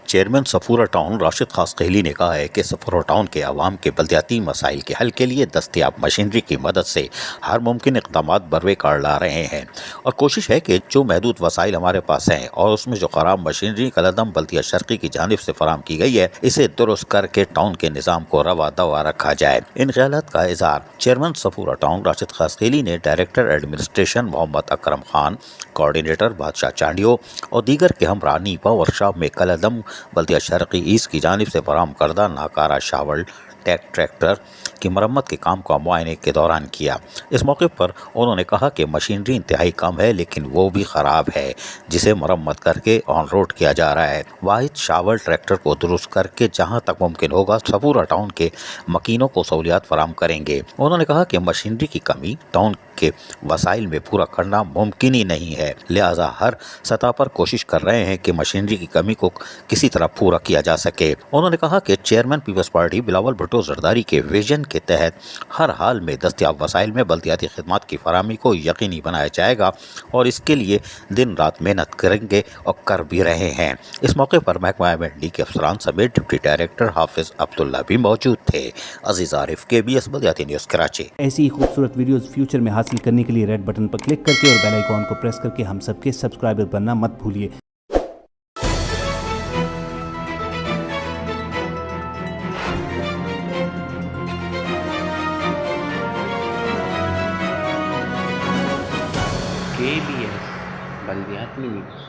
Chairman Safura town Rashid خاصقیلی نے کہا ہے کہ صفورہ ٹاؤن کے عوام کے بلدیاتی مسائل کے حل کے لیے دستیاب مشینری کی مدد سے ہر ممکن اقدامات بروے کار لا رہے ہیں اور کوشش ہے کہ جو محدود وسائل ہمارے پاس ہیں اور اس میں جو خراب مشینری قلعدم بلدیہ شرقی کی جانب سے فراہم کی گئی ہے اسے درست کر کے ٹاؤن کے نظام کو روا دوا رکھا جائے۔ ان خیالات کا اظہار چیئرمین صفورہ ٹاؤن راشد خاصقیلی نے ڈائریکٹر ایڈمنسٹریشن محمد اکرم خان، کوارڈینیٹر بادشاہ چانڈیو اور دیگر کے ہمراہ نیپا ورکشاپ میں قلعدم بلدیہ شرقی ایسٹ کی جانب سے فراہم کردہ ناکارہ شاول ٹریکٹر کی مرمت کے کام کا معائنے کے دوران کیا۔ اس موقع پر انہوں نے کہا کہ مشینری انتہائی کم ہے لیکن وہ بھی خراب ہے جسے مرمت کر کے آن روڈ کیا جا رہا ہے۔ واحد شاول ٹریکٹر کو درست کر کے جہاں تک ممکن ہوگا صفورہ ٹاؤن کے مکینوں کو سہولیات فراہم کریں گے۔ انہوں نے کہا کہ مشینری کی کمی ٹاؤن کے وسائل میں پورا کرنا ممکن ہی نہیں ہے، لہذا ہر سطح پر کوشش کر رہے ہیں کہ مشینری کی کمی کو کسی طرح پورا کیا جا سکے۔ انہوں نے کہا کہ chairman peoples party Bilawal Bhutto Zardari کے ویژن کے تحت ہر حال میں دستیاب وسائل میں بلدیاتی خدمات کی فراہمی کو یقینی بنایا جائے گا اور اس کے لیے دن رات محنت کریں گے اور کر بھی رہے ہیں۔ اس موقع پر محکمہ MND کے افسران سمیت ڈپٹی ڈائریکٹر حافظ عبداللہ بھی موجود تھے۔ عزیز عارف، KBS بلدیاتی نیوز کراچی۔ ایسی ہی خوبصورت ویڈیوز فیوچر میں حاصل کرنے کے لیے ریڈ بٹن پر کلک کر کے اور بیل آئیکن کو پریس کر کے ہم سب کے سبسکرائبر بننا مت بھولیے۔ KBS بلدیاتی نیوز۔